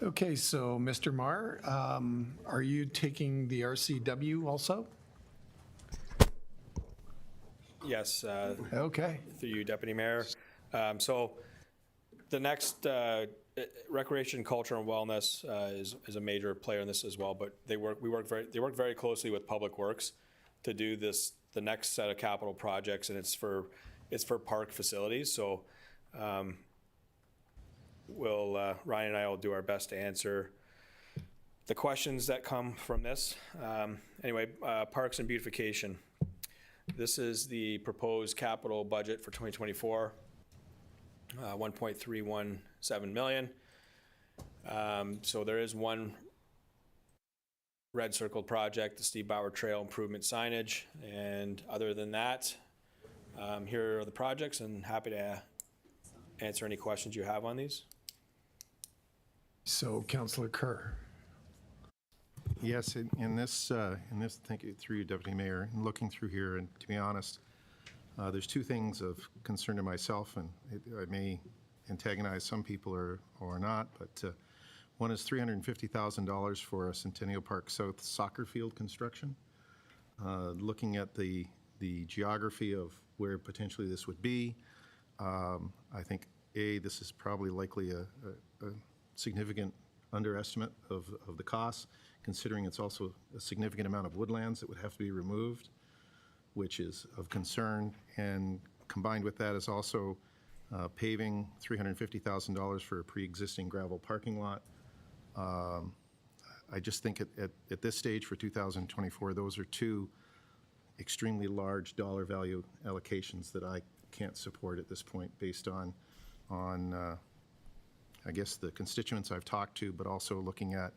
Okay, so Mr. Marr, are you taking the RCW also? Yes, Okay. through you, Deputy Mayor. So the next recreation, culture, and wellness is a major player in this as well. But they work very closely with Public Works to do this, the next set of capital projects, and it's for park facilities. So Ryan and I will do our best to answer the questions that come from this. Anyway, parks and beautification. This is the proposed capital budget for 2024, $1.317 million. So there is one red circled project, the Steve Bauer Trail improvement signage. And other than that, here are the projects, and happy to answer any questions you have on these. So Councillor Kerr. Yes, in this, thank you, through you, Deputy Mayor, and looking through here, and to be honest, there's two things of concern to myself, and I may antagonize some people or not, but one is $350,000 for a Centennial Park South soccer field construction. Looking at the geography of where potentially this would be, I think, this is probably likely a significant underestimate of the costs, considering it's also a significant amount of woodlands that would have to be removed, which is of concern. And combined with that is also paving, $350,000 for a pre-existing gravel parking lot. I just think at this stage for 2024, those are two extremely large dollar value allocations that I can't support at this point based on I guess the constituents I've talked to, but also looking at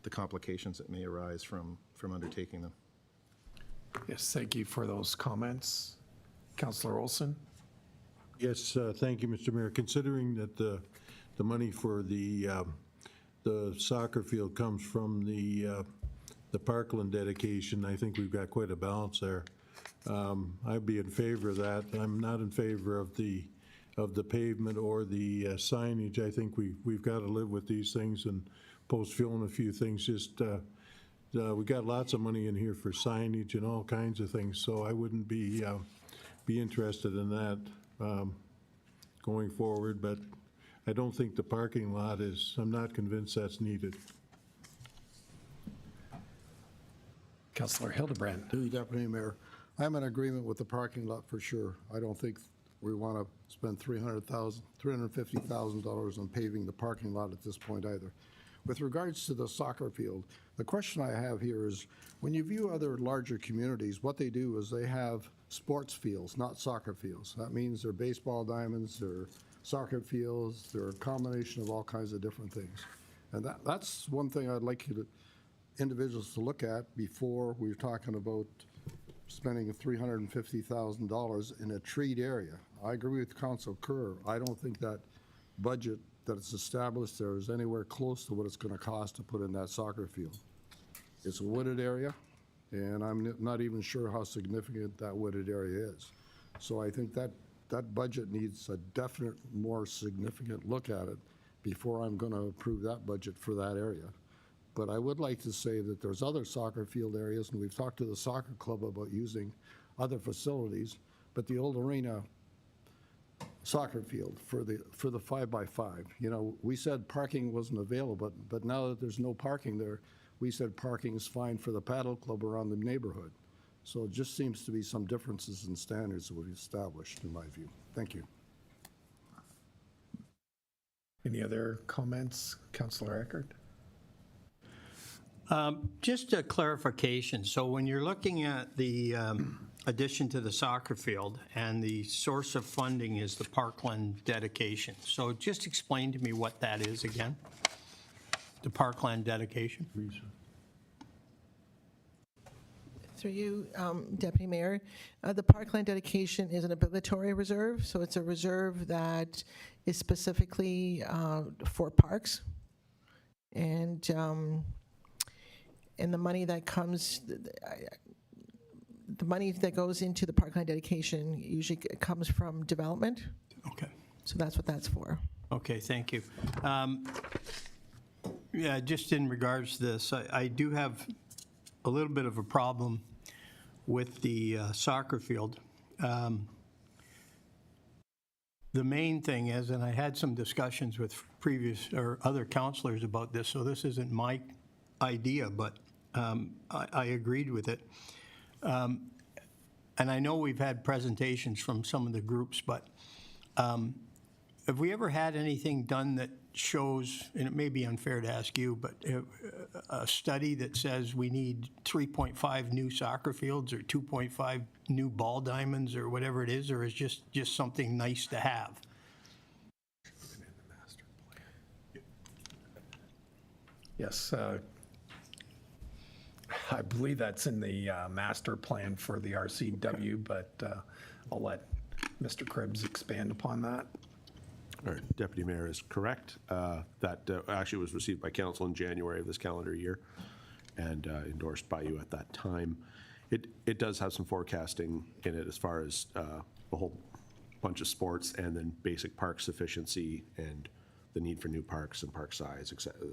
the complications that may arise from undertaking them. Yes, thank you for those comments. Councillor Olson. Yes, thank you, Mr. Mayor. Considering that the money for the soccer field comes from the Parkland dedication, I think we've got quite a balance there. I'd be in favor of that. I'm not in favor of the pavement or the signage. I think we've got to live with these things and post-filling a few things. Just we got lots of money in here for signage and all kinds of things, so I wouldn't be interested in that going forward. But I don't think the parking lot is. I'm not convinced that's needed. Councillor Hildebrand. To you, Deputy Mayor. I'm in agreement with the parking lot for sure. I don't think we want to spend $350,000 on paving the parking lot at this point either. With regards to the soccer field, the question I have here is, when you view other larger communities, what they do is they have sports fields, not soccer fields. That means they're baseball diamonds, they're soccer fields, they're a combination of all kinds of different things. And that's one thing I'd like individuals to look at before we're talking about spending $350,000 in a treed area. I agree with Council Kerr. I don't think that budget that is established there is anywhere close to what it's going to cost to put in that soccer field. It's a wooded area, and I'm not even sure how significant that wooded area is. So I think that budget needs a definite, more significant look at it before I'm going to approve that budget for that area. But I would like to say that there's other soccer field areas, and we've talked to the soccer club about using other facilities, but the old arena soccer field for the 5x5, you know, we said parking wasn't available, but now that there's no parking there, we said parking is fine for the paddle club around the neighborhood. So it just seems to be some differences in standards that we've established, in my view. Thank you. Any other comments? Councillor Eckert. Just a clarification. So when you're looking at the addition to the soccer field and the source of funding is the Parkland dedication. So just explain to me what that is again, the Parkland dedication. Through you, Deputy Mayor, the Parkland dedication is an obligatory reserve, so it's a reserve that is specifically for parks. And the money that comes, the money that goes into the Parkland dedication usually comes from development. Okay. So that's what that's for. Okay, thank you. Yeah, just in regards to this, I do have a little bit of a problem with the soccer field. The main thing is, and I had some discussions with previous or other counselors about this, so this isn't my idea, but I agreed with it. And I know we've had presentations from some of the groups, but have we ever had anything done that shows, and it may be unfair to ask you, but a study that says we need 3.5 new soccer fields or 2.5 new ball diamonds or whatever it is, or is just something nice to have? Yes, I believe that's in the master plan for the RCW, but I'll let Mr. Krebs expand upon that. Our Deputy Mayor is correct. That actually was received by council in January of this calendar year and endorsed by you at that time. It does have some forecasting in it as far as a whole bunch of sports and then basic park sufficiency and the need for new parks and park size, et cetera.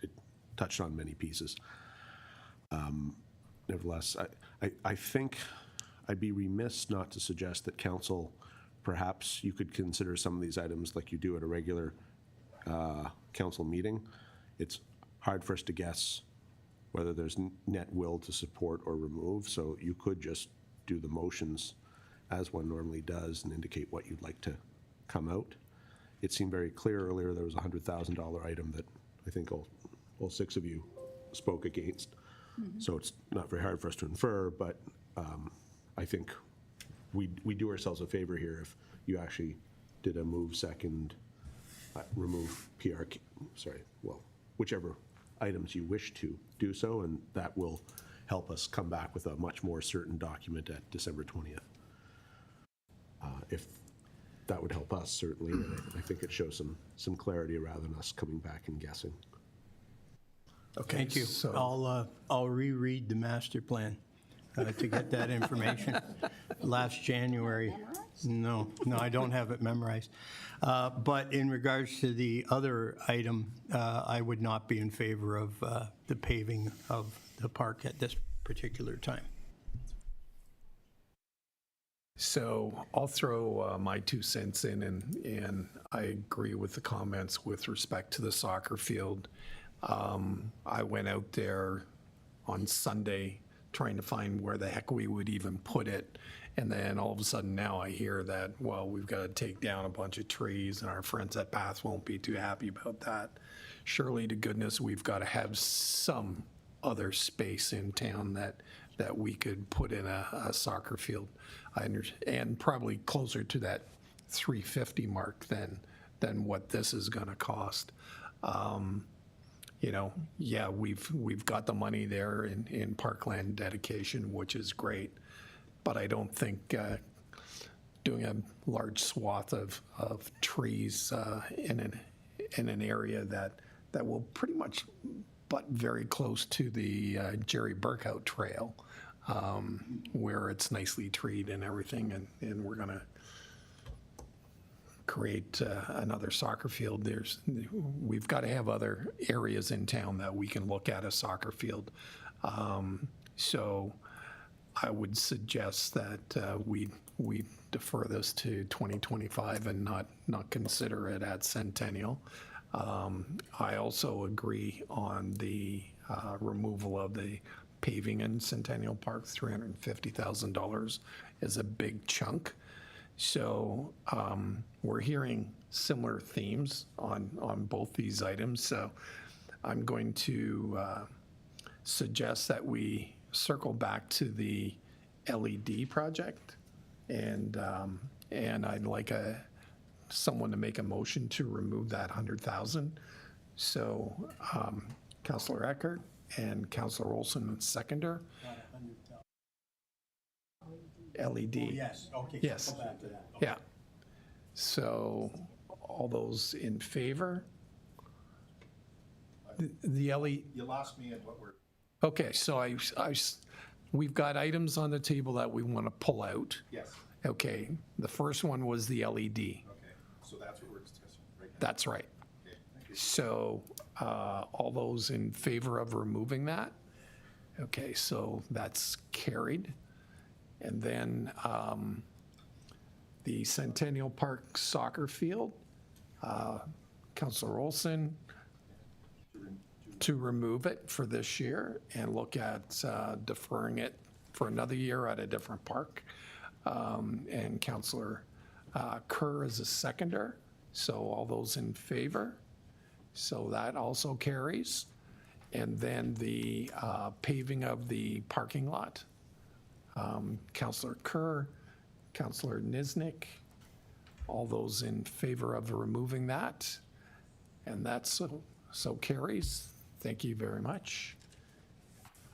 It touched on many pieces. Nevertheless, I think I'd be remiss not to suggest that council, perhaps you could consider some of these items like you do at a regular council meeting. It's hard for us to guess whether there's net will to support or remove, so you could just do the motions as one normally does and indicate what you'd like to come out. It seemed very clear earlier there was a $100,000 item that I think all six of you spoke against. So it's not very hard for us to infer, but I think we do ourselves a favor here if you actually did a move second, remove PRK, sorry, well, whichever items you wish to do so, and that will help us come back with a much more certain document at December 20th. If that would help us, certainly, and I think it shows some clarity rather than us coming back and guessing. Okay, Thank you. so I'll reread the master plan to get that information. Last January, no, I don't have it memorized. But in regards to the other item, I would not be in favor of the paving of the park at this particular time. So I'll throw my 2 cents in, and I agree with the comments with respect to the soccer field. I went out there on Sunday trying to find where the heck we would even put it. And then all of a sudden now I hear that, well, we've got to take down a bunch of trees and our friends at Bath won't be too happy about that. Surely to goodness, we've got to have some other space in town that we could put in a soccer field. And probably closer to that 350 mark than what this is going to cost. You know, yeah, we've got the money there in parkland dedication, which is great, but I don't think doing a large swath of trees in an area that will pretty much butt very close to the Jerry Burkout Trail, where it's nicely treed and everything, and we're going to create another soccer field. We've got to have other areas in town that we can look at a soccer field. So I would suggest that we defer this to 2025 and not consider it at Centennial. I also agree on the removal of the paving in Centennial Park. $350,000 is a big chunk. So we're hearing similar themes on both these items. So I'm going to suggest that we circle back to the LED project, and I'd like someone to make a motion to remove that 100,000. So Councillor Eckert and Councillor Olson, seconder. LED. Yes, okay. Yes. Go back to that. Yeah. So all those in favor? The LED. You lost me at what we're. Okay, so we've got items on the table that we want to pull out. Yes. Okay, the first one was the LED. Okay, so that's what we're discussing right now. That's right. Okay, thank you. So All those in favor of removing that? Okay, so that's carried. And then the Centennial Park soccer field, Councillor Olson, to remove it for this year and look at deferring it for another year at a different park. And Councillor Kerr is a seconder. So all those in favor? So that also carries. And then the paving of the parking lot. Councillor Kerr, Councillor Niznik, all those in favor of removing that? And that's so carries. Thank you very much.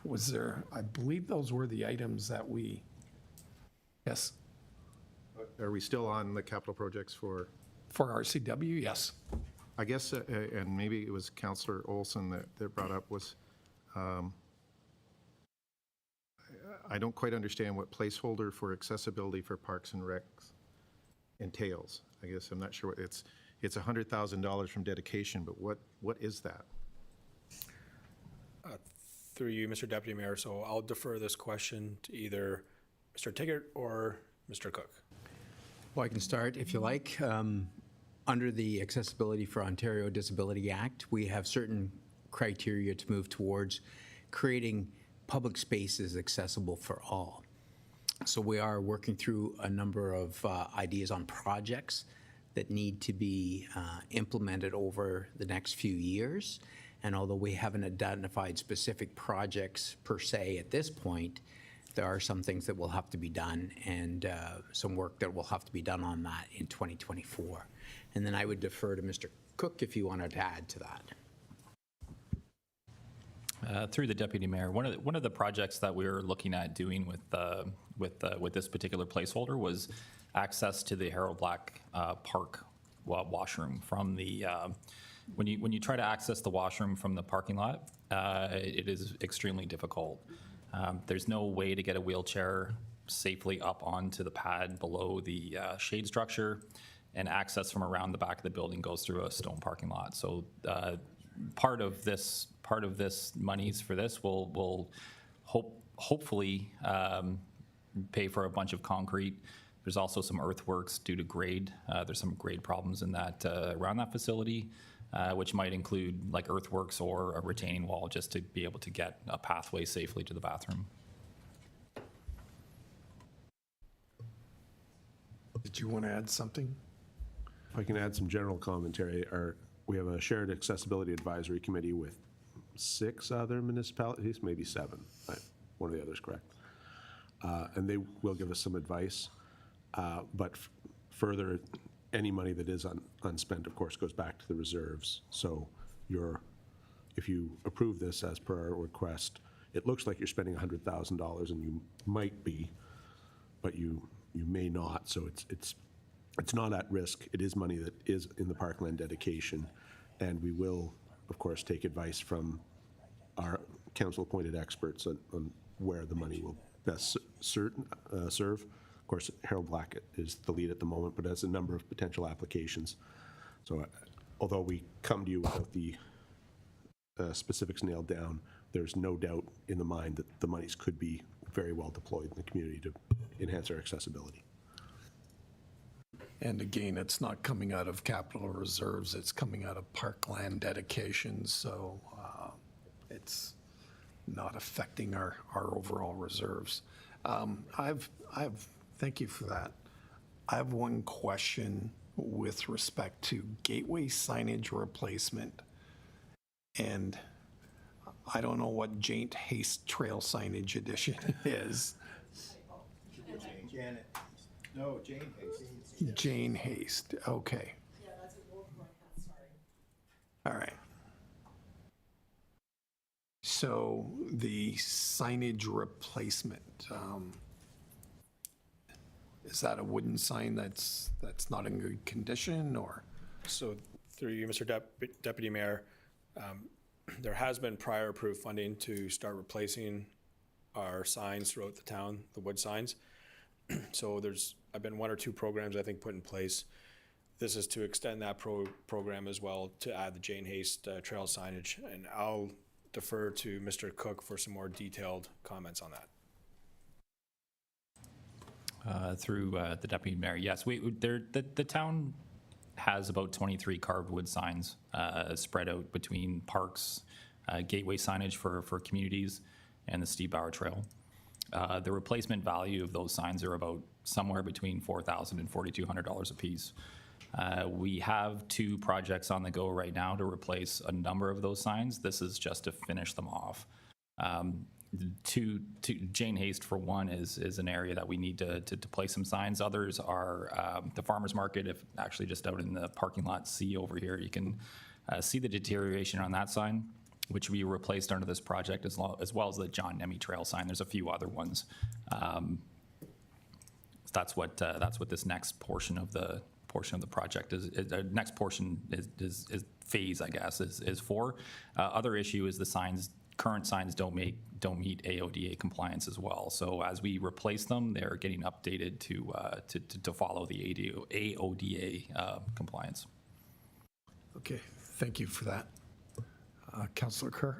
Was there, I believe those were the items that we, yes, Are we still on the capital projects for, for RCW, yes. I guess, and maybe it was Councillor Olson that brought up was, I don't quite understand what placeholder for accessibility for parks and recs entails. I guess I'm not sure what, it's $100,000 from dedication, but what is that? Through you, Mr. Deputy Mayor, so I'll defer this question to either Mr. Tiggert or Mr. Cook. Well, I can start if you like. Under the Accessibility for Ontario Disability Act, we have certain criteria to move towards creating public spaces accessible for all. So we are working through a number of ideas on projects that need to be implemented over the next few years. And although we haven't identified specific projects per se at this point, there are some things that will have to be done and some work that will have to be done on that in 2024. And then I would defer to Mr. Cook if you wanted to add to that. Through the deputy mayor, one of the projects that we were looking at doing with this particular placeholder was access to the Harold Black Park washroom from the. When you try to access the washroom from the parking lot, it is extremely difficult. There's no way to get a wheelchair safely up onto the pad below the shade structure, and access from around the back of the building goes through a stone parking lot. So part of this monies for this will hopefully pay for a bunch of concrete. There's also some earthworks due to grade. There's some grade problems in that around that facility, which might include like earthworks or a retaining wall just to be able to get a pathway safely to the bathroom. Did you want to add something? If I can add some general commentary, we have a shared accessibility advisory committee with 6 other municipalities, maybe 7, one of the others, correct? And they will give us some advice. But further, any money that is unspent, of course, goes back to the reserves. So if you approve this as per our request, it looks like you're spending $100,000, and you might be, but you may not. So it's not at risk. It is money that is in the parkland dedication, and we will, of course, take advice from our council-appointed experts on where the money will best serve. Of course, Harold Black is the lead at the moment, but has a number of potential applications. So although we come to you without the specifics nailed down, there's no doubt in the mind that the monies could be very well deployed in the community to enhance our accessibility. And again, it's not coming out of capital reserves, it's coming out of parkland dedications, so it's not affecting our overall reserves. Thank you for that. I have one question with respect to gateway signage replacement. And I don't know what Jane Haste Trail Signage Edition is. Jane Haste, okay. Yeah, that's an old one, sorry. All right. So the signage replacement, is that a wooden sign that's not in good condition, or? So through you, Mr. Deputy Mayor, there has been prior approved funding to start replacing our signs throughout the town, the wood signs. So I've been 1 or 2 programs I think put in place. this is to extend that program as well, to add the Jane Haste trail signage. And I'll defer to Mr. Cook for some more detailed comments on that. Through the deputy mayor, yes, the town has about 23 carved wood signs spread out between parks, gateway signage for communities, and the Steve Bauer Trail. The replacement value of those signs are about somewhere between $4,000 and $4,200 a piece. We have 2 projects on the go right now to replace a number of those signs. This is just to finish them off. To Jane Haste, for one, is an area that we need to place some signs. Others are the farmers market. If actually just out in the parking lot, see over here, you can see the deterioration on that sign, which we replaced under this project, as well as the John Nemi Trail sign. There's a few other ones. That's what this next portion of the project is. Next portion is phase, I guess, is for. Other issue is the signs. Current signs don't meet AODA compliance as well. So as we replace them, they're getting updated to follow the AODA compliance. Okay, thank you for that. Councillor Kerr?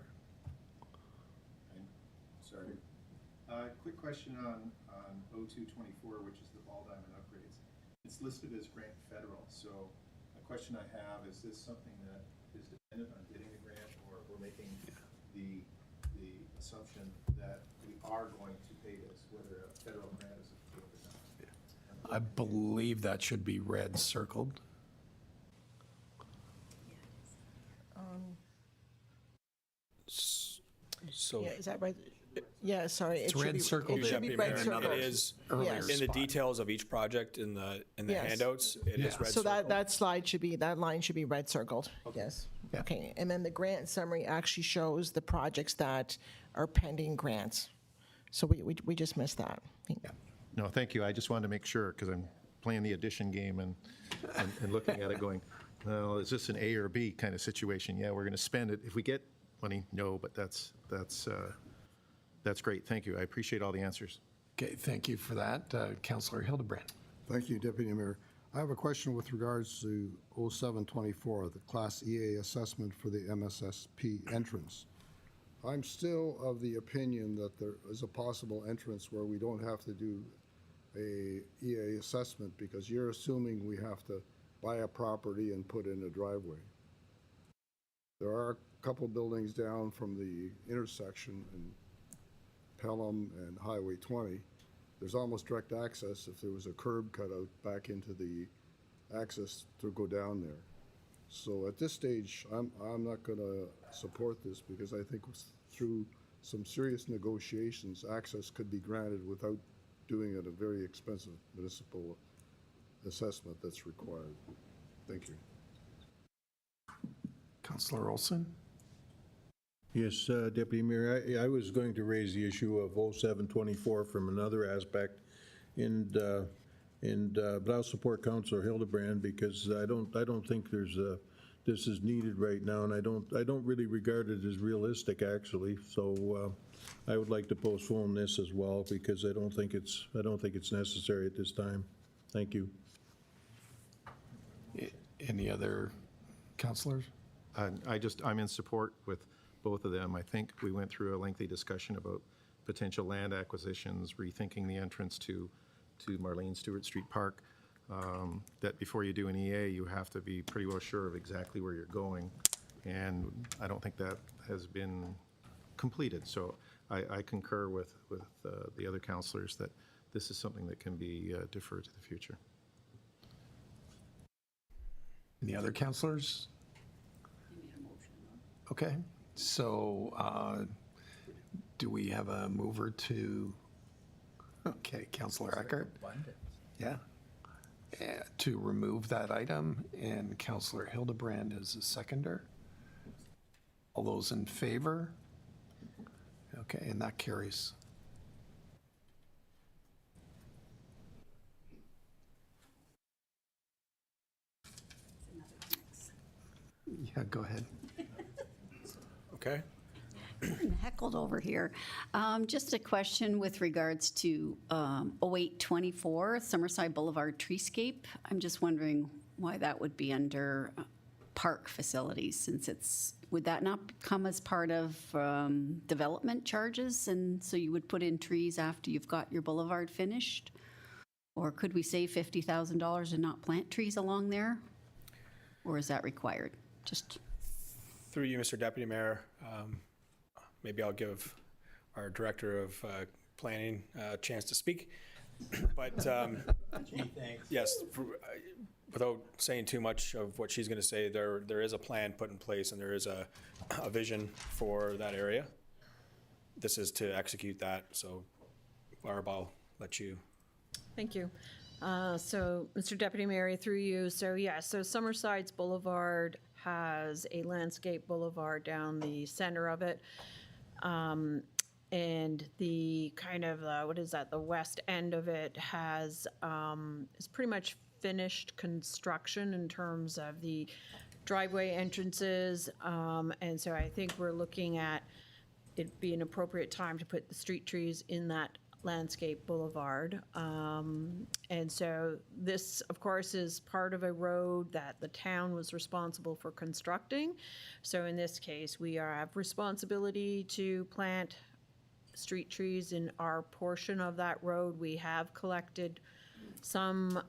Sorry. Quick question on 0224, which is the ball diamond upgrades. It's listed as grant federal, so a question I have, is this something that is dependent on getting the grant, or we're making the assumption that we are going to pay this, whether a federal grant is approved or not? I believe that should be red circled. So Yeah, is that right? Yeah, sorry. It's red circled It should be Deputy red Mayor, circled. it is Earlier. Yes. in the details of each project in the Yes. handouts. It is Yeah. red So circled. that slide should be, that line should be red circled, yes. Yeah. Okay, and then the grant summary actually shows the projects that are pending grants. So we just missed that. No, thank you. I just wanted to make sure, because I'm playing the addition game and looking at it going, well, is this an A or B kind of situation? Yeah, we're going to spend it. If we get money, no, but that's great. Thank you. I appreciate all the answers. Okay, thank you for that. Councillor Hildebrand. Thank you, Deputy Mayor. I have a question with regards to 0724, the Class EA assessment for the MSSP entrance. I'm still of the opinion that there is a possible entrance where we don't have to do a EA assessment, because you're assuming we have to buy a property and put in a driveway. There are a couple buildings down from the intersection in Pelham and Highway 20. There's almost direct access if there was a curb cut out back into the access to go down there. So at this stage, I'm not going to support this, because I think through some serious negotiations, access could be granted without doing it a very expensive municipal assessment that's required. Thank you. Councillor Olson? Yes, Deputy Mayor, I was going to raise the issue of 0724 from another aspect, but I'll support Councillor Hildebrand, because I don't think this is needed right now, and I don't really regard it as realistic, actually. So I would like to postpone this as well, because I don't think it's necessary at this time. Thank you. Any other councillors? I'm in support with both of them. I think we went through a lengthy discussion about potential land acquisitions, rethinking the entrance to Marlene Stewart Street Park, that before you do an EA, you have to be pretty well sure of exactly where you're going. And I don't think that has been completed. So I concur with the other councillors that this is something that can be deferred to the future. Any other councillors? Okay, so do we have a mover to, okay, Councillor Eckert? Yeah. To remove that item, and Councillor Hildebrand is a seconder. All those in favor? Okay, and that carries. Yeah, go ahead. Okay. Heckled over here. Just a question with regards to 0824 Summerside Boulevard treescape. I'm just wondering why that would be under park facilities, since would that not come as part of development charges? And so you would put in trees after you've got your boulevard finished? Or could we save $50,000 and not plant trees along there? Or is that required? Just, Through you, Mr. Deputy Mayor, maybe I'll give our Director of Planning a chance to speak. But yes, without saying too much of what she's going to say, there is a plan put in place and there is a vision for that area. This is to execute that. So, Barb, I'll let you. Thank you. So, Mr. Deputy Mayor, through you, so Summersides Boulevard has a landscape boulevard down the center of it. And the kind of, the west end of it has, is pretty much finished construction in terms of the driveway entrances. And so I think we're looking at it'd be an appropriate time to put the street trees in that landscape boulevard. And so this, of course, is part of a road that the town was responsible for constructing. So in this case, we have responsibility to plant street trees in our portion of that road. We have collected some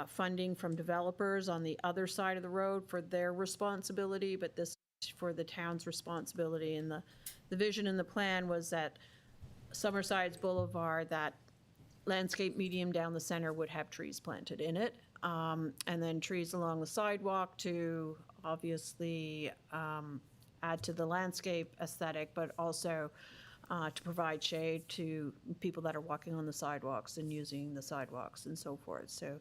funding from developers on the other side of the road for their responsibility, but this is for the town's responsibility. And the vision and the plan was that Summersides Boulevard, that landscape medium down the center, would have trees planted in it. And then trees along the sidewalk to obviously add to the landscape aesthetic, but also to provide shade to people that are walking on the sidewalks and using the sidewalks and so forth. So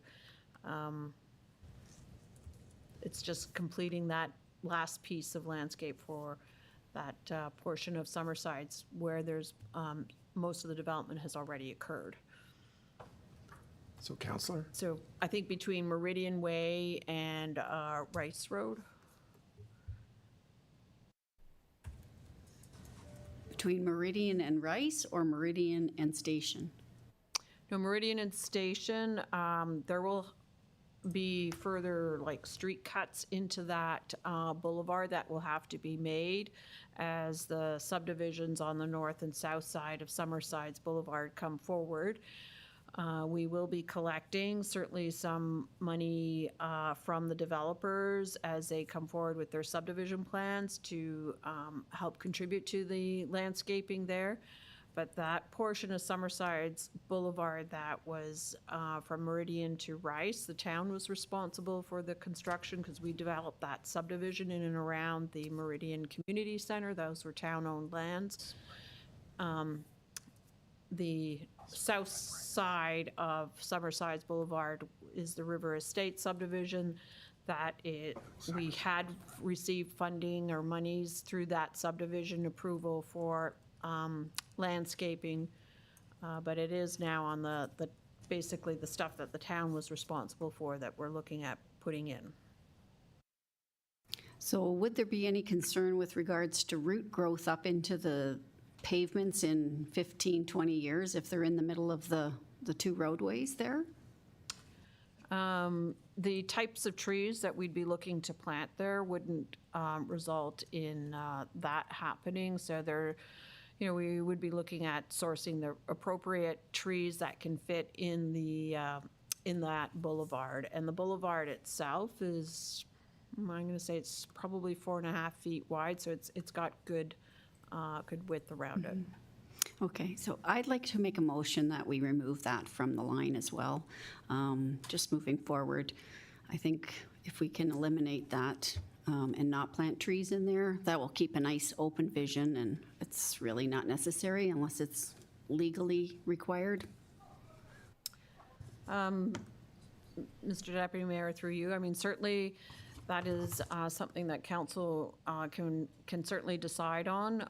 it's just completing that last piece of landscape for that portion of Summersides where there's most of the development has already occurred. So, Counselor? So I think between Meridian Way and Rice Road. between Meridian and Rice, or Meridian and Station? No, Meridian and Station, there will be further like street cuts into that boulevard that will have to be made as the subdivisions on the north and south side of Summersides Boulevard come forward. We will be collecting certainly some money from the developers as they come forward with their subdivision plans to help contribute to the landscaping there. But that portion of Summersides Boulevard that was from Meridian to Rice, the town was responsible for the construction because we developed that subdivision in and around the Meridian Community Center. Those were town-owned lands. The south side of Summersides Boulevard is the River Estate subdivision that we had received funding or monies through that subdivision approval for landscaping, but it is now on the basically the stuff that the town was responsible for that we're looking at putting in. So would there be any concern with regards to root growth up into the pavements in 15, 20 years if they're in the middle of the two roadways there? The types of trees that we'd be looking to plant there wouldn't result in that happening. So there, we would be looking at sourcing the appropriate trees that can fit in the in that boulevard. And the boulevard itself is, I'm going to say it's probably 4.5 feet wide, so it's got good width around it. Okay, so I'd like to make a motion that we remove that from the line as well. Just moving forward, I think if we can eliminate that and not plant trees in there, that will keep a nice open vision, and it's really not necessary unless it's legally required. Mr. Deputy Mayor, through you, I mean, certainly that is something that council can certainly decide on.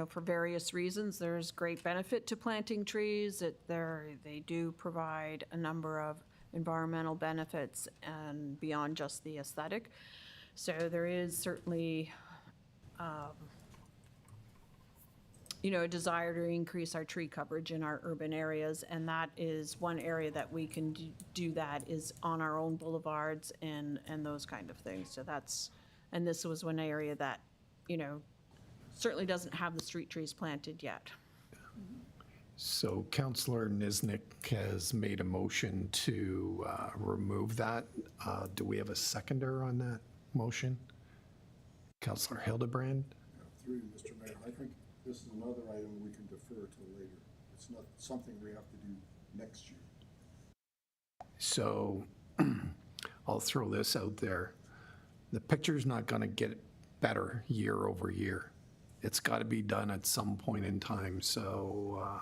For various reasons, there's great benefit to planting trees. They do provide a number of environmental benefits and beyond just the aesthetic. So there is certainly a desire to increase our tree coverage in our urban areas, and that is one area that we can do that is on our own boulevards and those kind of things. So and this was one area that, certainly doesn't have the street trees planted yet. So Councillor Niznik has made a motion to remove that. Do we have a seconder on that motion? Councillor Hildebrand? Through you, Mr. Mayor, I think this is another item we can defer till later. It's not something we have to do next year. So I'll throw this out there. The picture's not going to get better year over year. It's got to be done at some point in time. So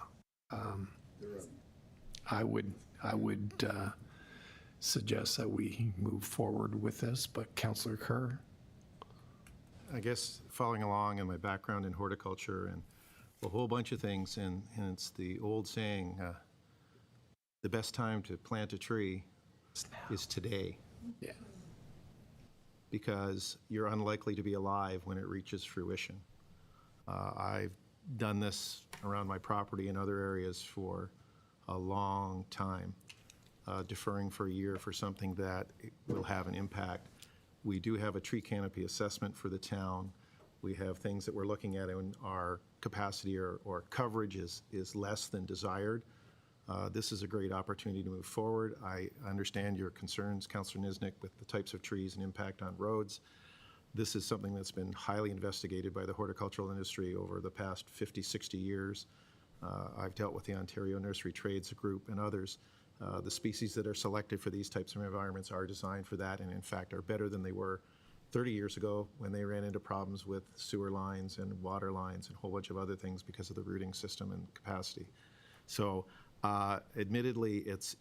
I would suggest that we move forward with this. But Councillor Kerr? I guess following along in my background in horticulture and a whole bunch of things, and it's the old saying, the best time to plant a tree is today, Yeah. because you're unlikely to be alive when it reaches fruition. I've done this around my property and other areas for a long time, deferring for a year for something that will have an impact. We do have a tree canopy assessment for the town. We have things that we're looking at in our capacity or coverage is less than desired. This is a great opportunity to move forward. I understand your concerns, Councillor Niznik, with the types of trees and impact on roads. This is something that's been highly investigated by the horticultural industry over the past 50, 60 years. I've dealt with the Ontario Nursery Trades Group and others. The species that are selected for these types of environments are designed for that, and in fact are better than they were 30 years ago when they ran into problems with sewer lines and water lines and a whole bunch of other things because of the rooting system and capacity. So admittedly, it's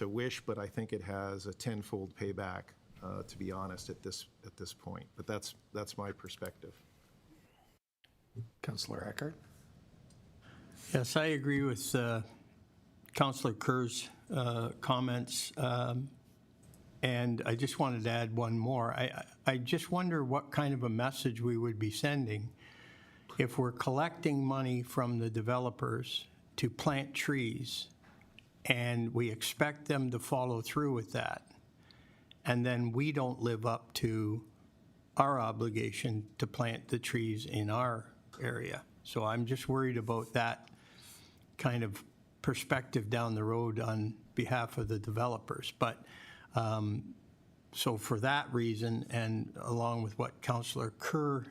a wish, but I think it has a tenfold payback, to be honest, at this point. But that's my perspective. Councillor Eckert? Yes, I agree with Councillor Kerr's comments, and I just wanted to add one more. I just wonder what kind of a message we would be sending if we're collecting money from the developers to plant trees, and we expect them to follow through with that, and then we don't live up to our obligation to plant the trees in our area. So I'm just worried about that kind of perspective down the road on behalf of the developers. But so for that reason, and along with what Councillor Kerr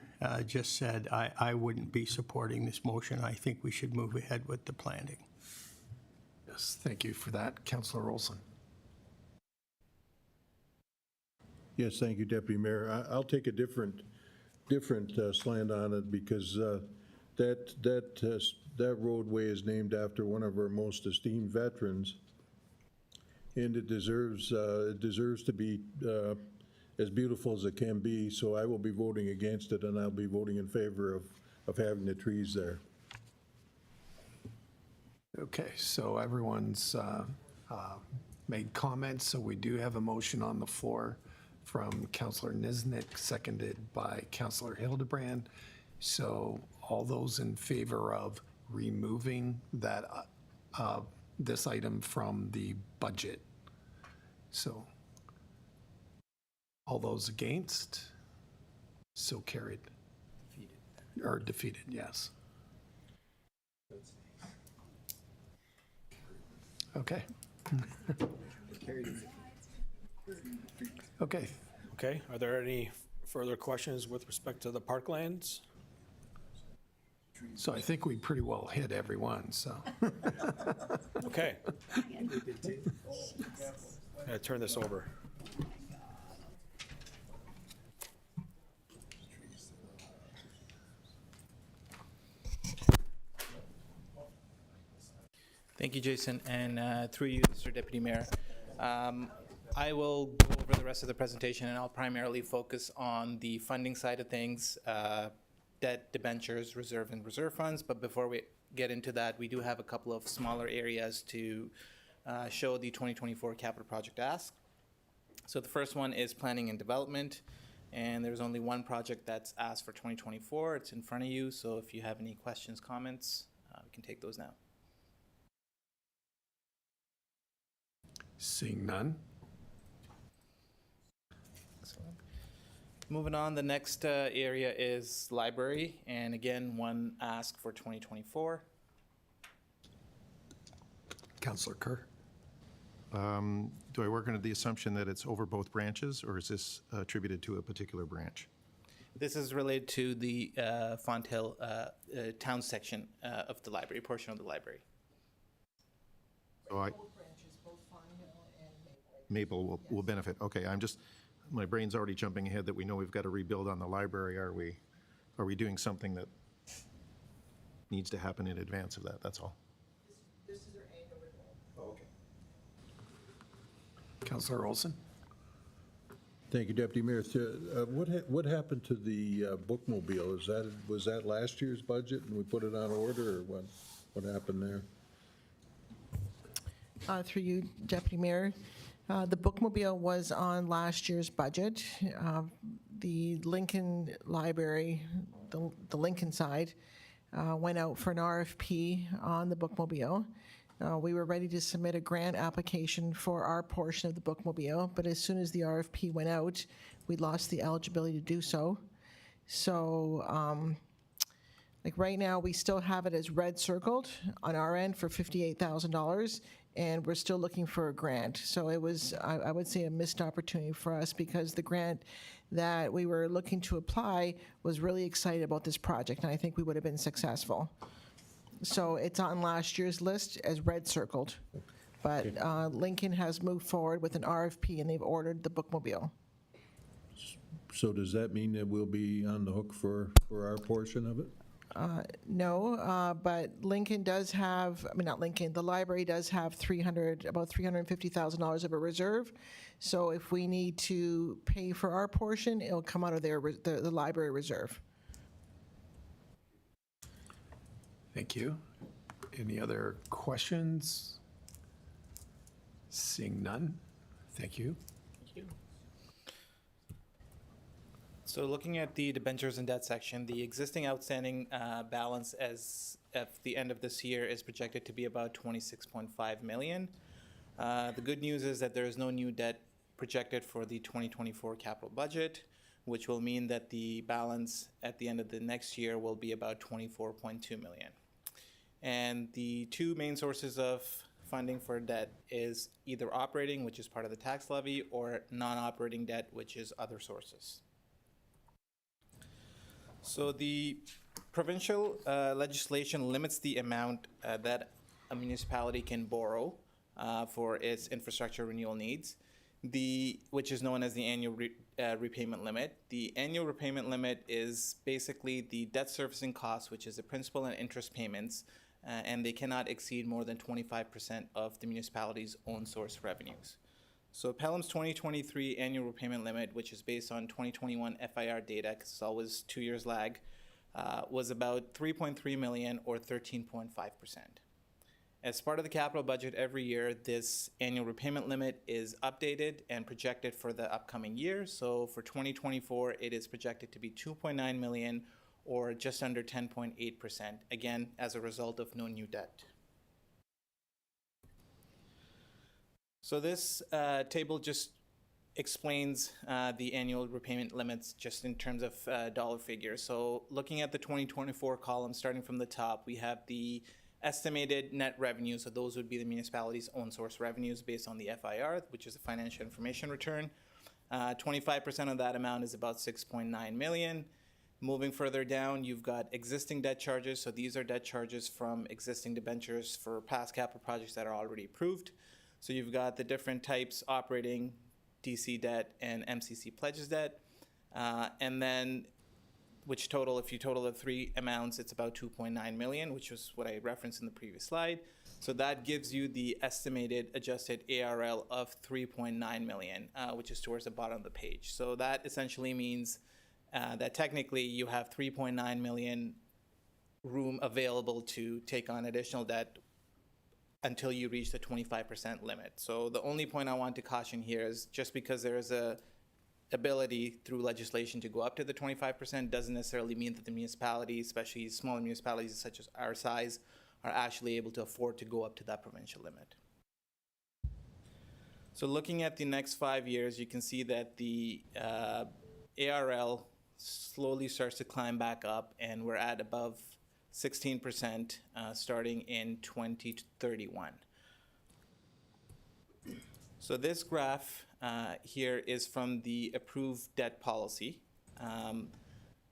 just said, I wouldn't be supporting this motion. I think we should move ahead with the planting. Yes, thank you for that. Councillor Olson? Yes, thank you, Deputy Mayor. I'll take a different slant on it because that roadway is named after one of our most esteemed veterans, and it deserves to be as beautiful as it can be. So I will be voting against it, and I'll be voting in favor of having the trees there. Okay, so everyone's made comments, so we do have a motion on the floor from Councillor Niznik, seconded by Councillor Hildebrand. So all those in favor of removing that, this item from the budget? So all those against? So carried. Or defeated, yes. Okay. Okay, Okay, are there any further questions with respect to the parklands? so I think we pretty well hit everyone, so. Okay. I turn this over. Thank you, Jason, and through you, Mr. Deputy Mayor. I will go over the rest of the presentation, and I'll primarily focus on the funding side of things, debt, debentures, reserve, and reserve funds. But before we get into that, we do have a couple of smaller areas to show the 2024 capital project ask. So the first one is planning and development. And there's only one project that's asked for 2024. It's in front of you, so if you have any questions, comments, we can take those now. Seeing none? Moving on, the next area is library, and again, one ask for 2024. Councillor Kerr? Do I work under the assumption that it's over both branches, or is this attributed to a particular branch? This is related to the Font Hill town section of the library, portion of the library. So Maple will benefit. Okay, my brain's already jumping ahead that we know we've got to rebuild on the library. Are we doing something that needs to happen in advance of that? That's all. This is their annual renewal. Okay. Councillor Olson? Thank you, Deputy Mayor. What happened to the bookmobile? Was that last year's budget and we put it on order, or what happened there? Through you, Deputy Mayor. The bookmobile was on last year's budget. The Lincoln Library, the Lincoln side, went out for an RFP on the bookmobile. We were ready to submit a grant application for our portion of the bookmobile, but as soon as the RFP went out, we lost the eligibility to do so. So, like right now, we still have it as red circled on our end for $58,000, and we're still looking for a grant. So it was, I would say, a missed opportunity for us, because the grant that we were looking to apply was really excited about this project, and I think we would have been successful. So it's on last year's list as red circled. But Lincoln has moved forward with an RFP, and they've ordered the bookmobile. So does that mean that we'll be on the hook for our portion of it? No, but Lincoln does have, I mean, not Lincoln, the library does have about $350,000 of a reserve. So if we need to pay for our portion, it'll come out of the library reserve. Thank you. Any other questions? Seeing none? Thank you. So looking at the debentures and debt section, the existing outstanding balance as of the end of this year is projected to be about 26.5 million. The good news is that there is no new debt projected for the 2024 capital budget, which will mean that the balance at the end of the next year will be about 24.2 million. And the two main sources of funding for debt is either operating, which is part of the tax levy, or non-operating debt, which is other sources. So the provincial legislation limits the amount that a municipality can borrow for its infrastructure renewal needs, which is known as the annual repayment limit. The annual repayment limit is basically the debt servicing cost, which is the principal and interest payments, and they cannot exceed more than 25% of the municipality's own source revenues. So Pelham's 2023 annual repayment limit, which is based on 2021 FIR data, because it's always 2 years lag, was about 3.3 million, or 13.5%. As part of the capital budget every year, this annual repayment limit is updated and projected for the upcoming year. So for 2024, it is projected to be 2.9 million, or just under 10.8%, again, as a result of no new debt. So this table just explains the annual repayment limits just in terms of dollar figures. So looking at the 2024 column, starting from the top, we have the estimated net revenue. So those would be the municipality's own source revenues based on the FIR, which is a financial information return. 25% of that amount is about 6.9 million. Moving further down, you've got existing debt charges. So these are debt charges from existing debentures for past capital projects that are already approved. So you've got the different types: operating, DC debt, and MCC pledges debt. And then, which total, if you total the three amounts, it's about 2.9 million, which was what I referenced in the previous slide. So that gives you the estimated adjusted ARL of 3.9 million, which is towards the bottom of the page. So that essentially means that technically you have 3.9 million room available to take on additional debt until you reach the 25% limit. So the only point I want to caution here is just because there is a ability through legislation to go up to the 25% doesn't necessarily mean that the municipalities, especially smaller municipalities such as our size, are actually able to afford to go up to that provincial limit. So looking at the next 5 years, you can see that the ARL slowly starts to climb back up, and we're at above 16% starting in 2031. So this graph here is from the approved debt policy.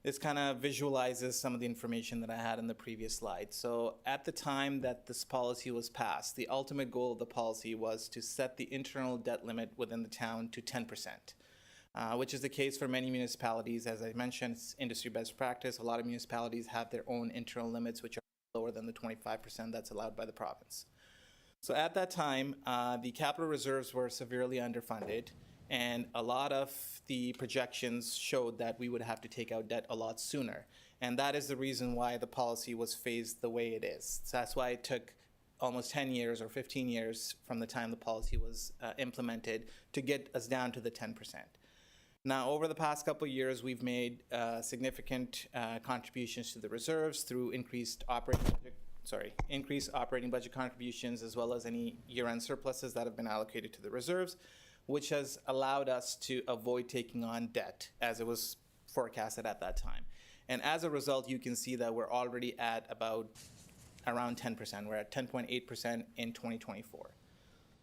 This kind of visualizes some of the information that I had in the previous slide. So at the time that this policy was passed, the ultimate goal of the policy was to set the internal debt limit within the town to 10%, which is the case for many municipalities. As I mentioned, it's industry best practice. A lot of municipalities have their own internal limits, which are lower than the 25% that's allowed by the province. So at that time, the capital reserves were severely underfunded, and a lot of the projections showed that we would have to take out debt a lot sooner. And that is the reason why the policy was phased the way it is. So that's why it took almost 10 years or 15 years from the time the policy was implemented to get us down to the 10%. Now, over the past couple of years, we've made significant contributions to the reserves through increased operating budget contributions, as well as any year-end surpluses that have been allocated to the reserves, which has allowed us to avoid taking on debt as it was forecasted at that time. And as a result, you can see that we're already at around 10%. We're at 10.8% in 2024.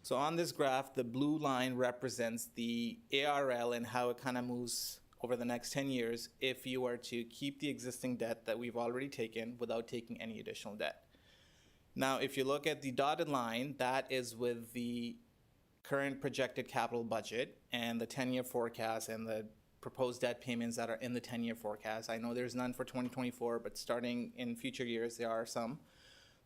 So on this graph, the blue line represents the ARL and how it kind of moves over the next 10 years if you were to keep the existing debt that we've already taken without taking any additional debt. Now, if you look at the dotted line, that is with the current projected capital budget and the 10-year forecast and the proposed debt payments that are in the 10-year forecast. I know there's none for 2024, but starting in future years, there are some.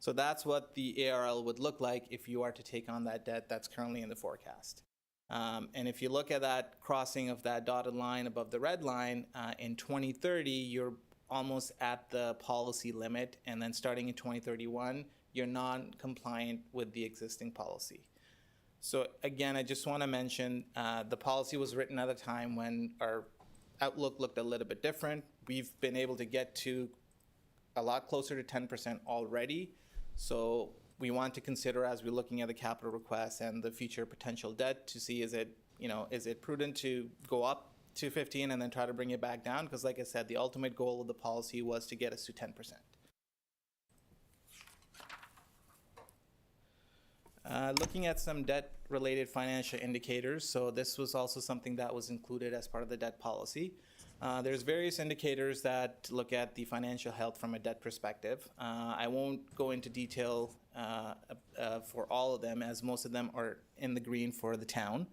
So that's what the ARL would look like if you are to take on that debt that's currently in the forecast. And if you look at that crossing of that dotted line above the red line, in 2030, you're almost at the policy limit. And then starting in 2031, you're non-compliant with the existing policy. So again, I just want to mention the policy was written at a time when our outlook looked a little bit different. We've been able to get to a lot closer to 10% already. So we want to consider, as we're looking at the capital requests and the future potential debt, to see is it prudent to go up to 15 and then try to bring it back down? Because like I said, the ultimate goal of the policy was to get us to 10%. Looking at some debt-related financial indicators, so this was also something that was included as part of the debt policy. There's various indicators that look at the financial health from a debt perspective. I won't go into detail for all of them, as most of them are in the green for the town.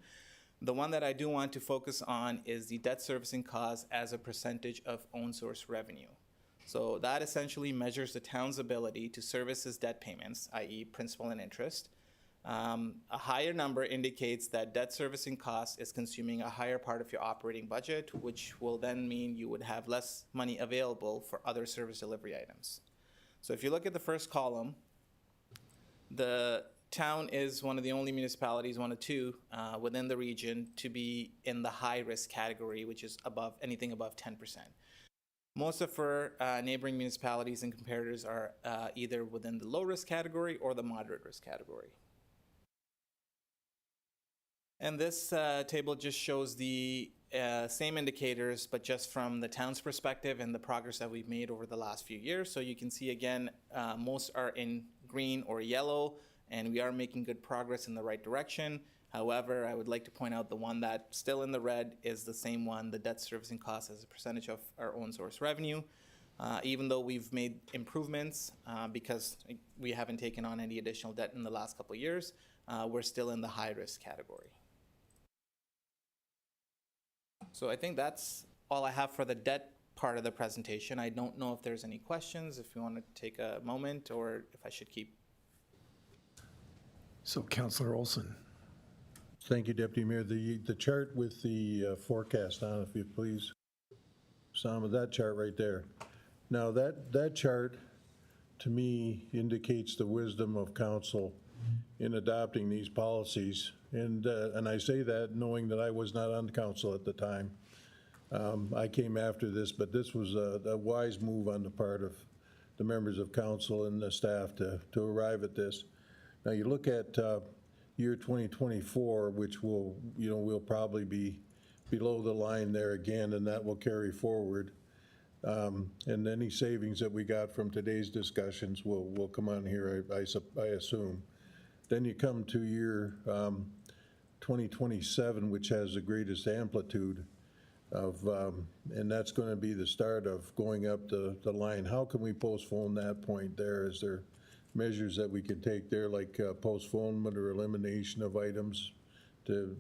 The one that I do want to focus on is the debt servicing cost as a percentage of own source revenue. So that essentially measures the town's ability to service its debt payments, i.e. principal and interest. A higher number indicates that debt servicing cost is consuming a higher part of your operating budget, which will then mean you would have less money available for other service delivery items. So if you look at the first column, the town is one of the only municipalities, one of two, within the region to be in the high-risk category, which is anything above 10%. Most of our neighboring municipalities and comparators are either within the low-risk category or the moderate-risk category. And this table just shows the same indicators, but just from the town's perspective and the progress that we've made over the last few years. So you can see, again, most are in green or yellow, and we are making good progress in the right direction. However, I would like to point out the one that's still in the red is the same one, the debt servicing cost as a percentage of our own source revenue. Even though we've made improvements because we haven't taken on any additional debt in the last couple of years, we're still in the high-risk category. So I think that's all I have for the debt part of the presentation. I don't know if there's any questions, if you want to take a moment, or if I should keep. So Councillor Olson. Thank you, Deputy Mayor. The chart with the forecast on, if you please. Some of that chart right there. Now that chart, to me, indicates the wisdom of council in adopting these policies. And I say that knowing that I was not on the council at the time. I came after this, but this was a wise move on the part of the members of council and the staff to arrive at this. Now, you look at year 2024, which will, we'll probably be below the line there again, and that will carry forward. And any savings that we got from today's discussions will come on here, I assume. Then you come to year 2027, which has the greatest amplitude of, and that's going to be the start of going up the line. How can we postpone that point there? Is there measures that we can take there, like postponement or elimination of items to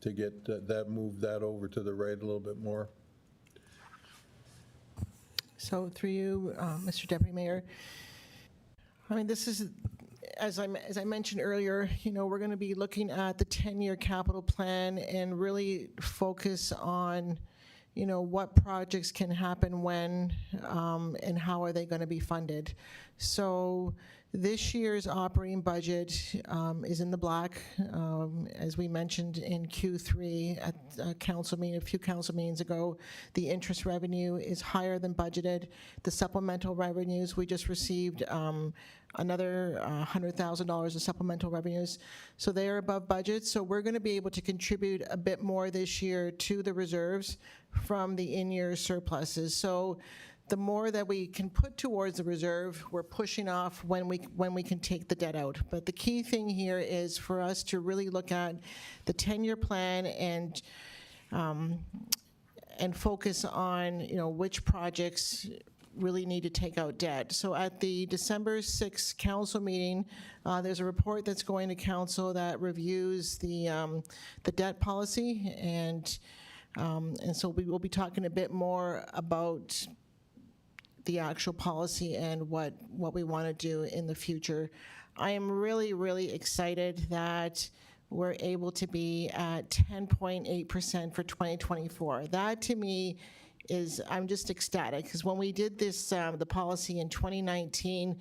get that, move that over to the right a little bit more? So through you, Mr. Deputy Mayor, I mean, this is, as I mentioned earlier, we're going to be looking at the 10-year capital plan and really focus on, what projects can happen when, and how are they going to be funded. So this year's operating budget is in the black. As we mentioned in Q3 at a council meeting, a few council meetings ago, the interest revenue is higher than budgeted. The supplemental revenues, we just received another $100,000 of supplemental revenues. So they are above budget. So we're going to be able to contribute a bit more this year to the reserves from the in-year surpluses. So the more that we can put towards the reserve, we're pushing off when we can take the debt out. But the key thing here is for us to really look at the 10-year plan and focus on which projects really need to take out debt. So at the December 6th council meeting, there's a report that's going to council that reviews the debt policy, and so we will be talking a bit more about the actual policy and what we want to do in the future. I am really, really excited that we're able to be at 10.8% for 2024. That to me is, I'm just ecstatic, because when we did this, the policy in 2019,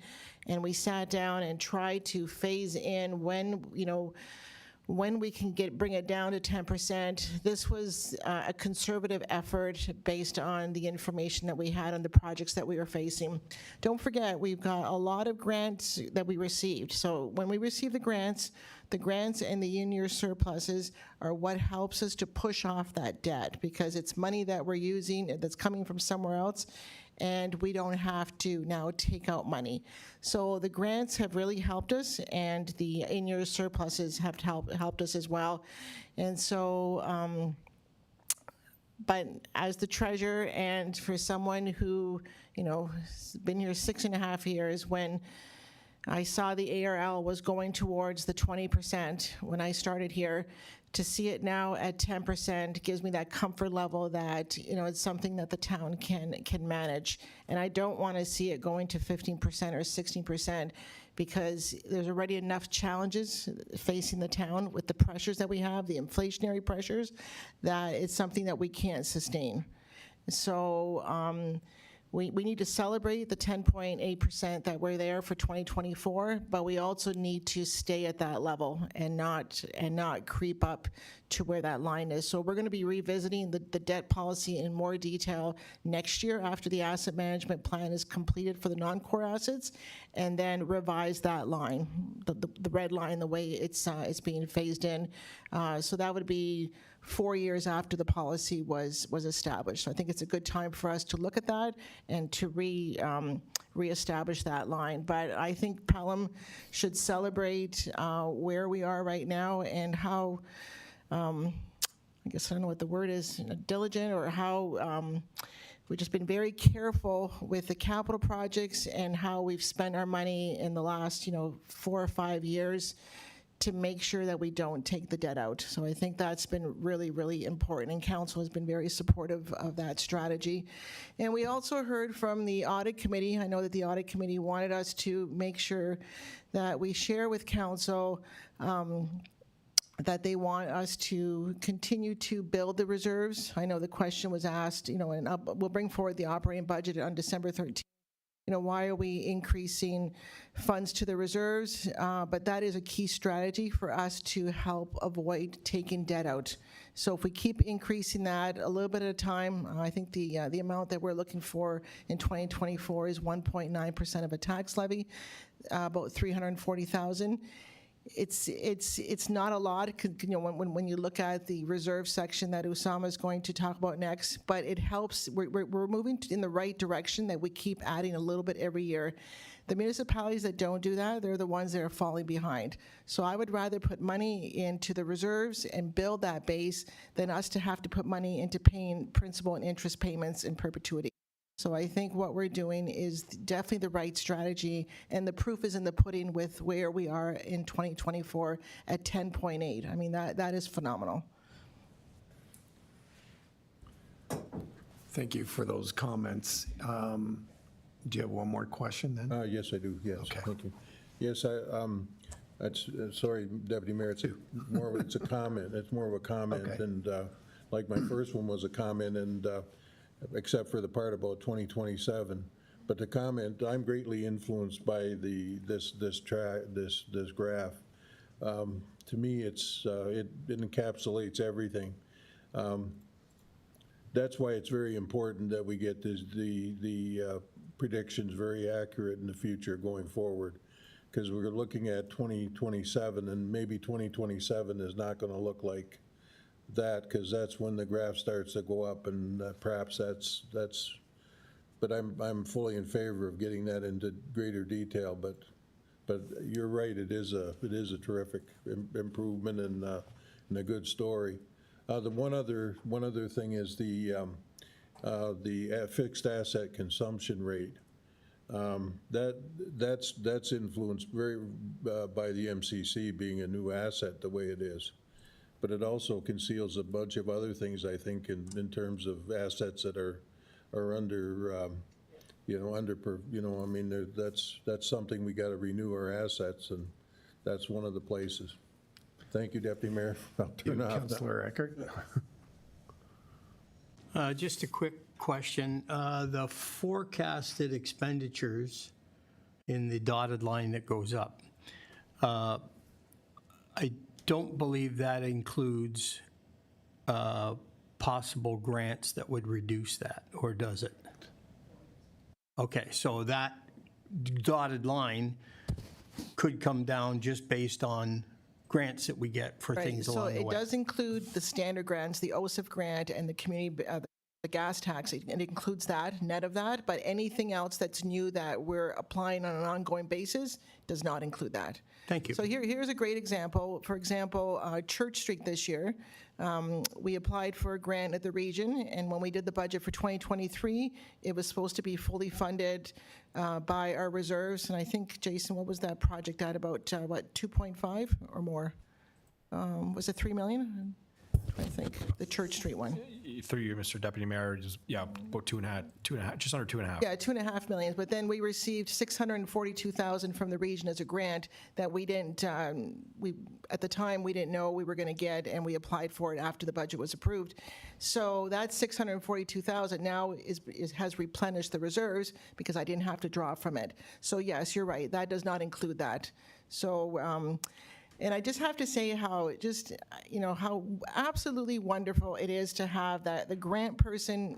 and we sat down and tried to phase in when we can bring it down to 10%, this was a conservative effort based on the information that we had on the projects that we were facing. Don't forget, we've got a lot of grants that we received. So when we receive the grants and the in-year surpluses are what helps us to push off that debt, because it's money that we're using that's coming from somewhere else, and we don't have to now take out money. So the grants have really helped us, and the in-year surpluses have helped us as well. And so, but as the treasurer, and for someone who, has been here 6.5 years, when I saw the ARL was going towards the 20% when I started here, to see it now at 10% gives me that comfort level that, it's something that the town can manage. And I don't want to see it going to 15% or 16%, because there's already enough challenges facing the town with the pressures that we have, the inflationary pressures, that it's something that we can't sustain. So we need to celebrate the 10.8% that we're there for 2024, but we also need to stay at that level and not creep up to where that line is. So we're going to be revisiting the debt policy in more detail next year after the asset management plan is completed for the non-core assets, and then revise that line, the red line, the way it's being phased in. So that would be 4 years after the policy was established. So I think it's a good time for us to look at that and to reestablish that line. But I think Pelham should celebrate where we are right now, and how, I guess I don't know what the word is, diligent, or how we've just been very careful with the capital projects and how we've spent our money in the last 4 or 5 years to make sure that we don't take the debt out. So I think that's been really, really important, and council has been very supportive of that strategy. And we also heard from the audit committee. I know that the audit committee wanted us to make sure that we share with council that they want us to continue to build the reserves. I know the question was asked, and we'll bring forward the operating budget on December 13th. why are we increasing funds to the reserves? But that is a key strategy for us to help avoid taking debt out. So if we keep increasing that a little bit at a time, I think the amount that we're looking for in 2024 is 1.9% of a tax levy, about 340,000. It's not a lot, when you look at the reserve section that Usama is going to talk about next, but it helps. We're moving in the right direction, that we keep adding a little bit every year. The municipalities that don't do that, they're the ones that are falling behind. So I would rather put money into the reserves and build that base than us to have to put money into paying principal and interest payments in perpetuity. So I think what we're doing is definitely the right strategy, and the proof is in the pudding with where we are in 2024 at 10.8. I mean, that is phenomenal. Thank you for those comments. Do you have one more question then? Yes, I do, yes. Okay. Thank you. Yes, sorry, Deputy Mayor, it's a comment. It's more of a comment, Okay. and like my first one was a comment, and except for the part about 2027. But the comment, I'm greatly influenced by this graph. To me, it encapsulates everything. That's why it's very important that we get the predictions very accurate in the future going forward, because we're looking at 2027, and maybe 2027 is not going to look like that, because that's when the graph starts to go up, and perhaps that's. But I'm fully in favor of getting that into greater detail. But you're right, it is a terrific improvement and a good story. The one other thing is the fixed asset consumption rate. That's influenced very by the MCC being a new asset the way it is. But it also conceals a bunch of other things, I think, in terms of assets that are under, I mean, that's something we got to renew our assets, and that's one of the places. Thank you, Deputy Mayor. I'll turn off now. Councillor Eckert? Just a quick question. The forecasted expenditures in the dotted line that goes up, I don't believe that includes possible grants that would reduce that, or does it? Okay, so that dotted line could come down just based on grants that we get for things along the way. So it does include the standard grants, the OSIF grant, and the community, the gas tax. It includes that, net of that, but anything else that's new that we're applying on an ongoing basis does not include that. Thank you. So here's a great example. For example, Church Street this year, we applied for a grant at the region, and when we did the budget for 2023, it was supposed to be fully funded by our reserves. And I think, Jason, what was that project at, about, 2.5 or more? Was it 3 million? I think, the Church Street one. Through you, Mr. Deputy Mayor, about two and a half, just under 2.5. Yeah, 2.5 million, but then we received 642,000 from the region as a grant that we didn't, at the time, we didn't know we were going to get, and we applied for it after the budget was approved. So that 642,000 now has replenished the reserves, because I didn't have to draw from it. So yes, you're right, that does not include that. So, and I just have to say how how absolutely wonderful it is to have the grant person,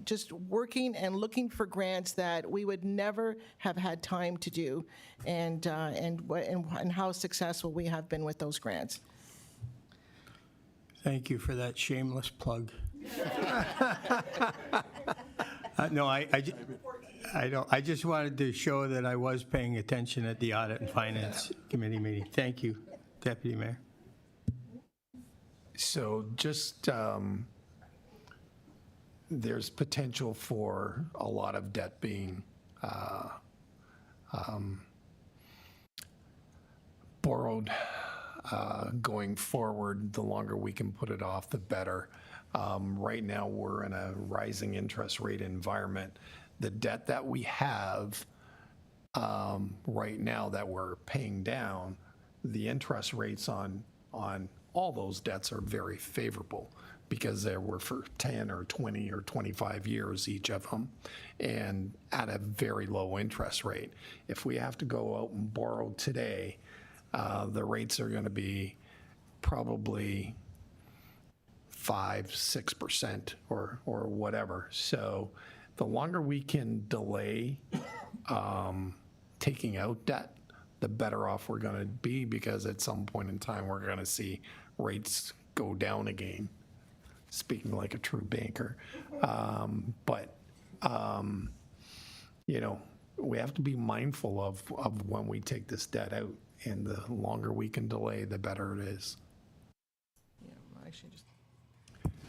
just working and looking for grants that we would never have had time to do, and how successful we have been with those grants. Thank you for that shameless plug. No, I just wanted to show that I was paying attention at the Audit and Finance Committee meeting. Thank you, Deputy Mayor. So just, there's potential for a lot of debt being borrowed going forward. The longer we can put it off, the better. Right now, we're in a rising interest rate environment. The debt that we have right now that we're paying down, the interest rates on all those debts are very favorable. because they were for 10 or 20 or 25 years, each of them, and at a very low interest rate. If we have to go out and borrow today, the rates are going to be probably 5-6% or whatever. So the longer we can delay taking out debt, the better off we're going to be, because at some point in time, we're going to see rates go down again, speaking like a true banker. You know, we have to be mindful of when we take this debt out, and the longer we can delay, the better it is.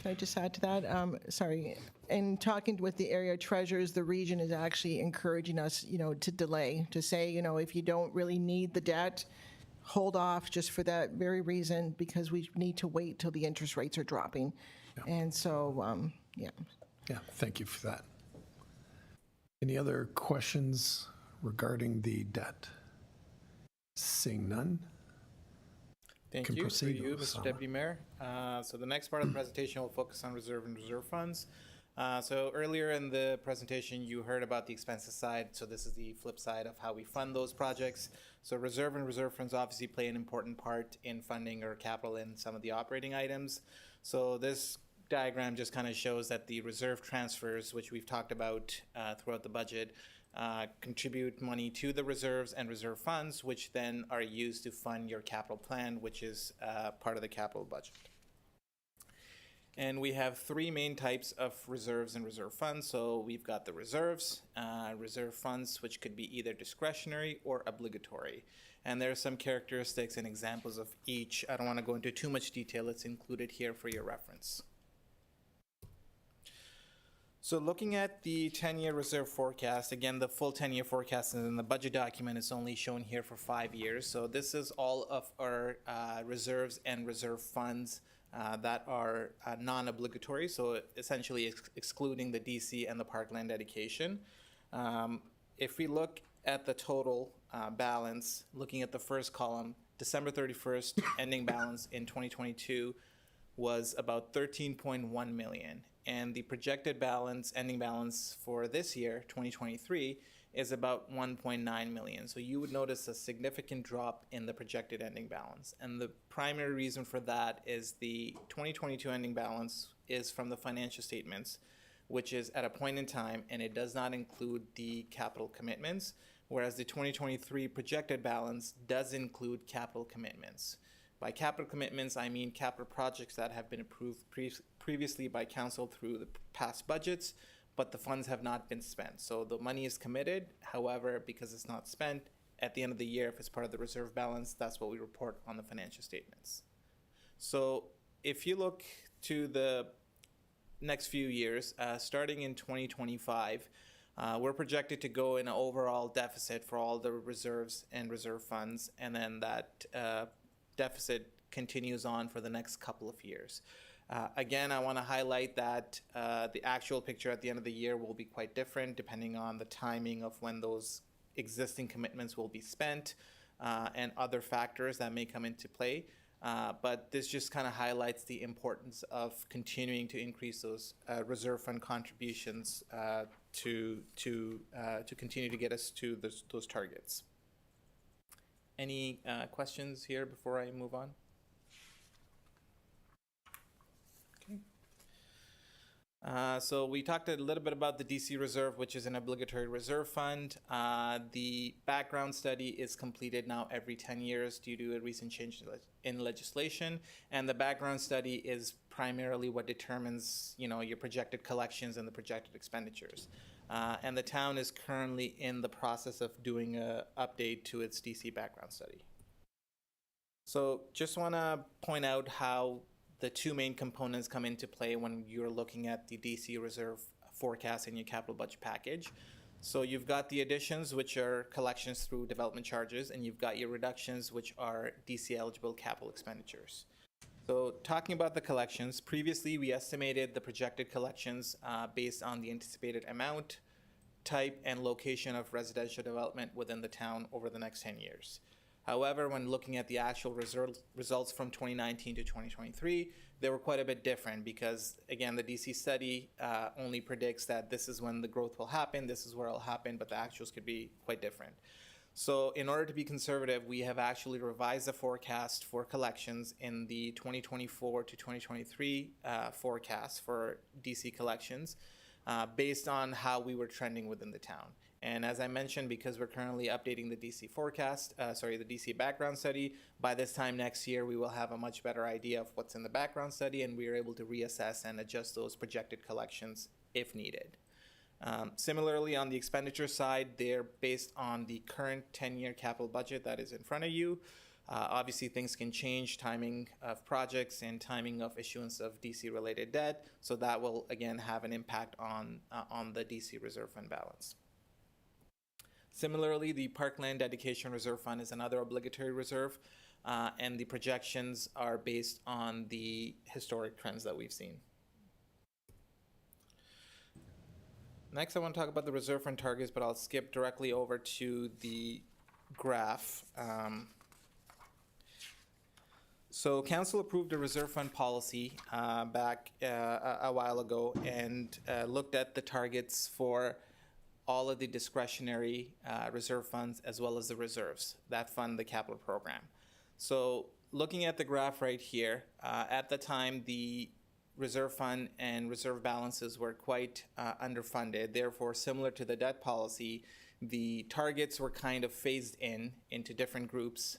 Can I just add to that? Sorry, in talking with the area treasurers, the region is actually encouraging us, to delay, to say, if you don't really need the debt, hold off just for that very reason, because we need to wait till the interest rates are dropping. And so, yeah. Yeah, thank you for that. Any other questions regarding the debt? Seeing none? Thank Can you. proceed, Through you, Mr. Osama. Deputy Mayor. So the next part of the presentation will focus on reserve and reserve funds. So earlier in the presentation, you heard about the expenses side. So this is the flip side of how we fund those projects. So reserve and reserve funds obviously play an important part in funding our capital in some of the operating items. So this diagram just kind of shows that the reserve transfers, which we've talked about throughout the budget, contribute money to the reserves and reserve funds, which then are used to fund your capital plan, which is part of the capital budget. And we have three main types of reserves and reserve funds. So we've got the reserves, reserve funds, which could be either discretionary or obligatory. And there are some characteristics and examples of each. I don't want to go into too much detail. It's included here for your reference. So looking at the 10-year reserve forecast, again, the full 10-year forecast in the budget document is only shown here for 5 years. So this is all of our reserves and reserve funds that are non-obligatory, so essentially excluding the DC and the parkland dedication. If we look at the total balance, looking at the first column, December 31st ending balance in 2022 was about 13.1 million. And the projected balance, ending balance for this year, 2023, is about 1.9 million. So you would notice a significant drop in the projected ending balance. And the primary reason for that is the 2022 ending balance is from the financial statements, which is at a point in time, and it does not include the capital commitments, whereas the 2023 projected balance does include capital commitments. By capital commitments, I mean capital projects that have been approved previously by council through the past budgets, but the funds have not been spent. So the money is committed, however, because it's not spent, at the end of the year, if it's part of the reserve balance, that's what we report on the financial statements. So if you look to the next few years, starting in 2025, we're projected to go in an overall deficit for all the reserves and reserve funds, and then that deficit continues on for the next couple of years. Again, I want to highlight that the actual picture at the end of the year will be quite different depending on the timing of when those existing commitments will be spent and other factors that may come into play. But this just kind of highlights the importance of continuing to increase those reserve fund contributions to continue to get us to those targets. Any questions here before I move on? So we talked a little bit about the DC Reserve, which is an obligatory reserve fund. The background study is completed now every 10 years due to a recent change in legislation. And the background study is primarily what determines, your projected collections and the projected expenditures. And the town is currently in the process of doing an update to its DC background study. So just want to point out how the two main components come into play when you're looking at the DC reserve forecast in your capital budget package. So you've got the additions, which are collections through development charges, and you've got your reductions, which are DC eligible capital expenditures. So talking about the collections, previously we estimated the projected collections based on the anticipated amount, type, and location of residential development within the town over the next 10 years. However, when looking at the actual results from 2019 to 2023, they were quite a bit different because, again, the DC study only predicts that this is when the growth will happen, this is where it'll happen, but the actuals could be quite different. So in order to be conservative, we have actually revised the forecast for collections in the 2024 to 2023 forecast for DC collections based on how we were trending within the town. And as I mentioned, because we're currently updating the DC forecast, the DC background study, by this time next year, we will have a much better idea of what's in the background study, and we are able to reassess and adjust those projected collections if needed. Similarly, on the expenditure side, they're based on the current 10-year capital budget that is in front of you. Obviously, things can change, timing of projects and timing of issuance of DC-related debt, so that will, again, have an impact on the DC Reserve Fund balance. Similarly, the Parkland Dedication Reserve Fund is another obligatory reserve, and the projections are based on the historic trends that we've seen. Next, I want to talk about the reserve fund targets, but I'll skip directly over to the graph. So council approved a reserve fund policy back a while ago and looked at the targets for all of the discretionary reserve funds as well as the reserves that fund the capital program. So looking at the graph right here, at the time the reserve fund and reserve balances were quite underfunded. Therefore, similar to the debt policy, the targets were kind of phased into different groups.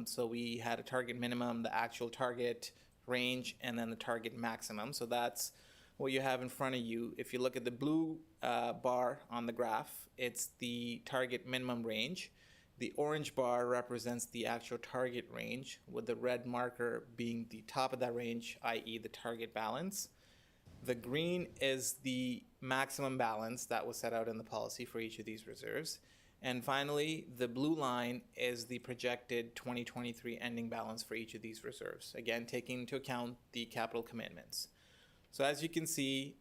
So we had a target minimum, the actual target range, and then the target maximum. So that's what you have in front of you. If you look at the blue bar on the graph, it's the target minimum range. The orange bar represents the actual target range, with the red marker being the top of that range, i.e. the target balance. The green is the maximum balance that was set out in the policy for each of these reserves. And finally, the blue line is the projected 2023 ending balance for each of these reserves, again, taking into account the capital commitments. So as you can see,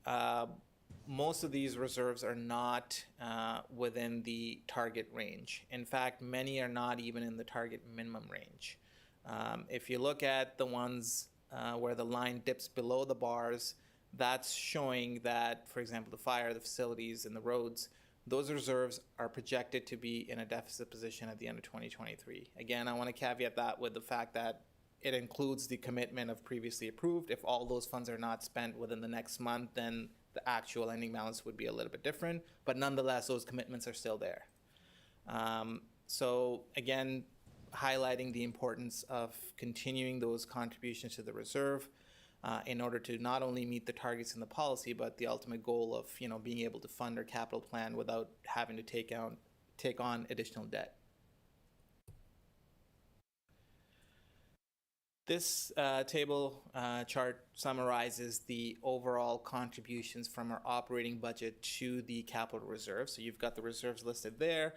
most of these reserves are not within the target range. In fact, many are not even in the target minimum range. If you look at the ones where the line dips below the bars, that's showing that, for example, the fire, the facilities, and the roads, those reserves are projected to be in a deficit position at the end of 2023. Again, I want to caveat that with the fact that it includes the commitment of previously approved. If all those funds are not spent within the next month, then the actual ending balance would be a little bit different, but nonetheless, those commitments are still there. So again, highlighting the importance of continuing those contributions to the reserve in order to not only meet the targets in the policy, but the ultimate goal of being able to fund our capital plan without having to take on additional debt. This table chart summarizes the overall contributions from our operating budget to the capital reserve. So you've got the reserves listed there.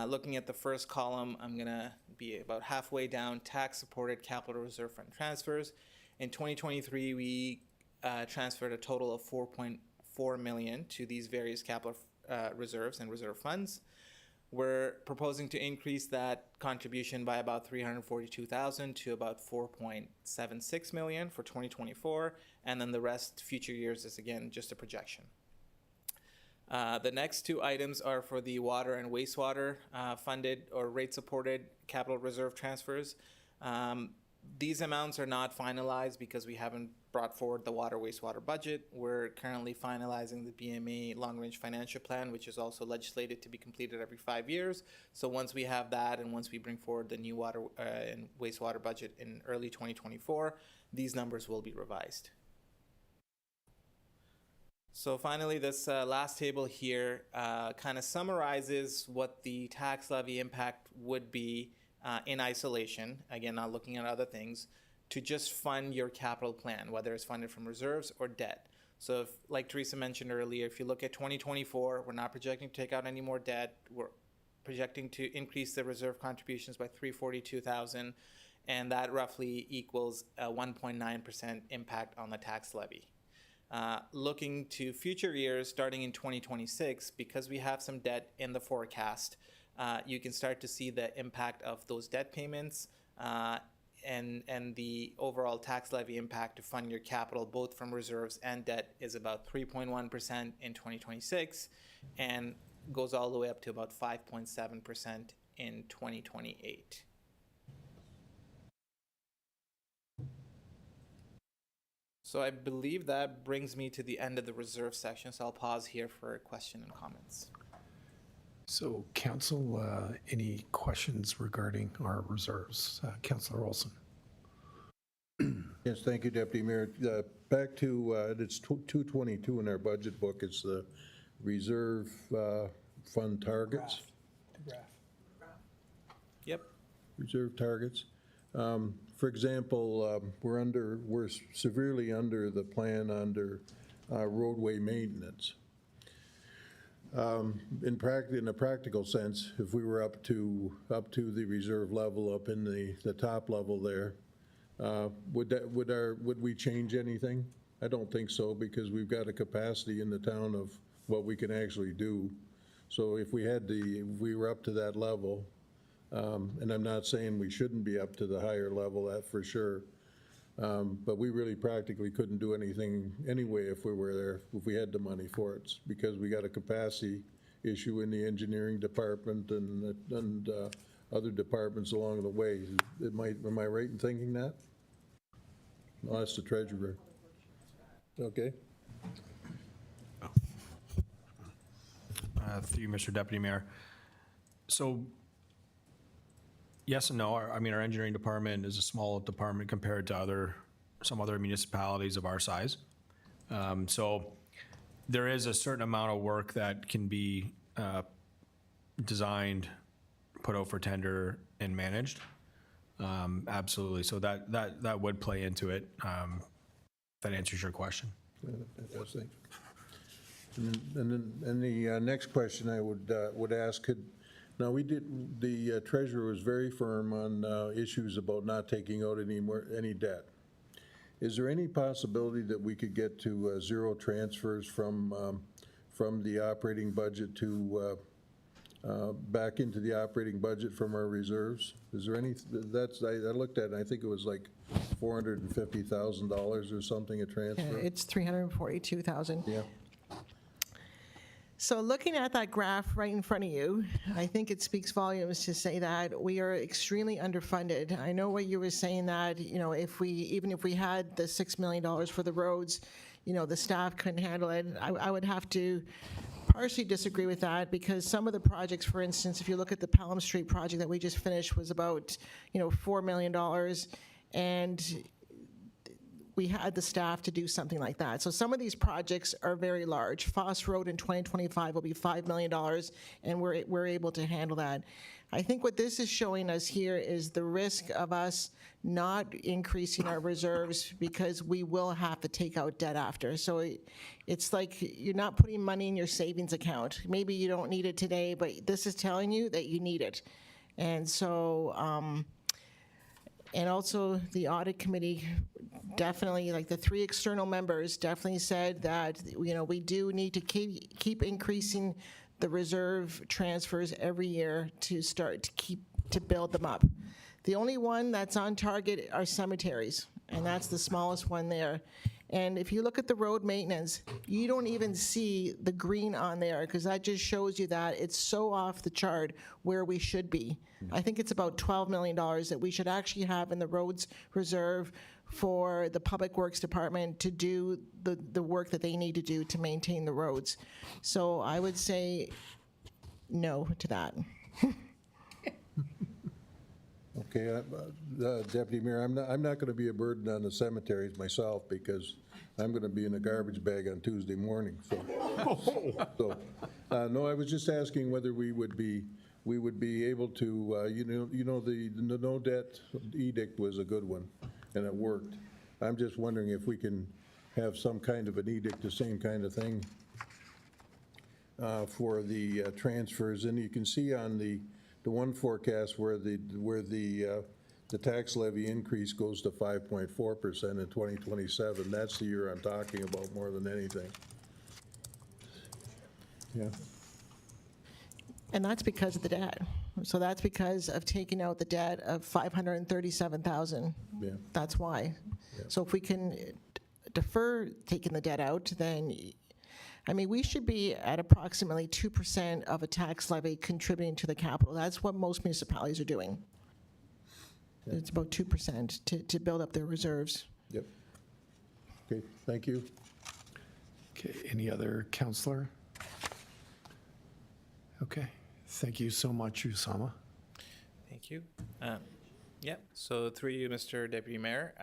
Looking at the first column, I'm going to be about halfway down, tax-supported capital reserve fund transfers. In 2023, we transferred a total of $4.4 million to these various capital reserves and reserve funds. We're proposing to increase that contribution by about $342,000 to about $4.76 million for 2024, and then the rest future years is again just a projection. The next two items are for the water and wastewater funded or rate supported capital reserve transfers. These amounts are not finalized because we haven't brought forward the water wastewater budget. We're currently finalizing the BMA long-range financial plan, which is also legislated to be completed every 5 years. So once we have that and once we bring forward the new water and wastewater budget in early 2024, these numbers will be revised. So finally, this last table here kind of summarizes what the tax levy impact would be in isolation, again, not looking at other things, to just fund your capital plan, whether it's funded from reserves or debt. So if, like Teresa mentioned earlier, if you look at 2024, we're not projecting to take out any more debt. We're projecting to increase the reserve contributions by $342,000, and that roughly equals a 1.9% impact on the tax levy. Looking to future years, starting in 2026, because we have some debt in the forecast, you can start to see the impact of those debt payments and the overall tax levy impact to fund your capital, both from reserves and debt, is about 3.1% in 2026 and goes all the way up to about 5.7% in 2028. So I believe that brings me to the end of the reserve section, so I'll pause here for question and comments. So council, any questions regarding our reserves? Councillor Olson. Yes, thank you, Deputy Mayor. Back to, it's 222 in our budget book, it's the reserve fund targets. Yep. Reserve targets. For example, we're severely under the plan under roadway maintenance. In a practical sense, if we were up to the reserve level, up in the top level there, would we change anything? I don't think so, because we've got a capacity in the town of what we can actually do. So if we were up to that level, and I'm not saying we shouldn't be up to the higher level, that for sure. But we really practically couldn't do anything anyway if we were there, if we had the money for it, because we got a capacity issue in the engineering department and other departments along the way. Am I right in thinking that? I'll ask the treasurer. Okay. Through you, Mr. Deputy Mayor. So yes and no. Our engineering department is a small department compared to some other municipalities of our size. So there is a certain amount of work that can be designed, put out for tender, and managed. Absolutely. So that would play into it. If that answers your question. Fantastic. And then the next question I would ask the treasurer was very firm on issues about not taking out any debt. Is there any possibility that we could get to zero transfers from the operating budget to back into the operating budget from our reserves? Is there any? I looked at it, and I think it was like $450,000 or something a transfer. It's 342,000. Yeah. So looking at that graph right in front of you, I think it speaks volumes to say that we are extremely underfunded. I know what you were saying, that, even if we had the $6 million for the roads, the staff couldn't handle it. I would have to partially disagree with that, because some of the projects, for instance, if you look at the Pelham Street project that we just finished, was about, $4 million. And we had the staff to do something like that. So some of these projects are very large. Foss Road in 2025 will be $5 million, and we're able to handle that. I think what this is showing us here is the risk of us not increasing our reserves, because we will have to take out debt after. So it's like you're not putting money in your savings account. Maybe you don't need it today, but this is telling you that you need it. And so, and also the audit committee definitely, like the 3 external members definitely said that, we do need to keep increasing the reserve transfers every year to build them up. The only one that's on target are cemeteries, and that's the smallest one there. And if you look at the road maintenance, you don't even see the green on there, because that just shows you that it's so off the chart where we should be. I think it's about $12 million that we should actually have in the roads reserve for the Public Works Department to do the work that they need to do to maintain the roads. So I would say no to that. Okay, Deputy Mayor, I'm not going to be a burden on the cemeteries myself, because I'm going to be in a garbage bag on Tuesday morning. So, no, I was just asking whether we would be able to, the no debt edict was a good one, and it worked. I'm just wondering if we can have some kind of an edict, the same kind of thing for the transfers. And you can see on the one forecast where the tax levy increase goes to 5.4% in 2027. That's the year I'm talking about more than anything. Yeah. And that's because of the debt. So that's because of taking out the debt of 537,000. Yeah. That's why. So if we can defer taking the debt out, then, I mean, we should be at approximately 2% of a tax levy contributing to the capital. That's what most municipalities are doing. It's about 2% to build up their reserves. Yep. Okay, thank you. Okay, any other counselor? Okay, thank you so much, Usama. Thank you. Yeah, so through you, Mr. Deputy Mayor,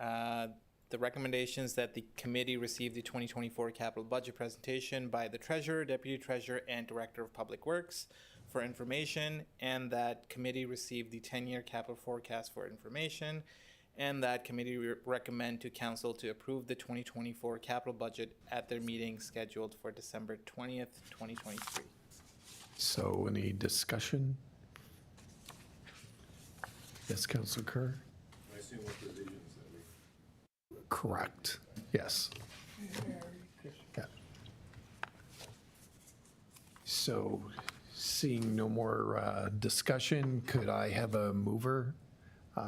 the recommendations that the committee receive the 2024 capital budget presentation by the treasurer, deputy treasurer, and director of public works for information, and that committee receive the 10-year capital forecast for information, and that committee recommend to council to approve the 2024 capital budget at their meeting scheduled for December 20th, 2023. So any discussion? Yes, Councilor Kerr? I assume what revisions that we... Correct, yes. Yeah. So, seeing no more discussion, could I have a mover?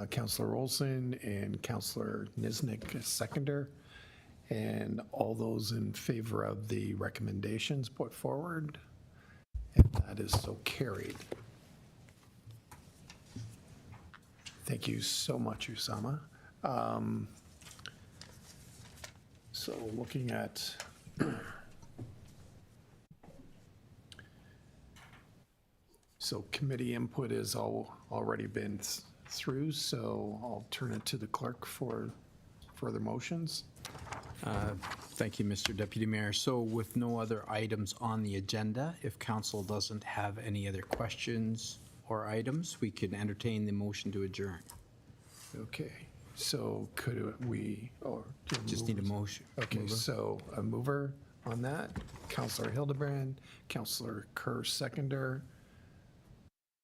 Councilor Olson and Councilor Niznik, a seconder. And all those in favor of the recommendations put forward? And that is so carried. Thank you so much, Usama. So looking at so committee input has already been through, so I'll turn it to the clerk for further motions. Thank you, Mr. Deputy Mayor. So with no other items on the agenda, if council doesn't have any other questions or items, we can entertain the motion to adjourn. Okay, so could we, or do Just need a movers? motion. Okay, Mover. so a mover on that, Councilor Hildebrand, Councilor Kerr, seconder.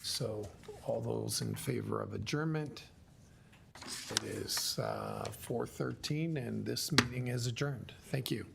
So all those in favor of adjournment? It is 4:13 and this meeting is adjourned. Thank you.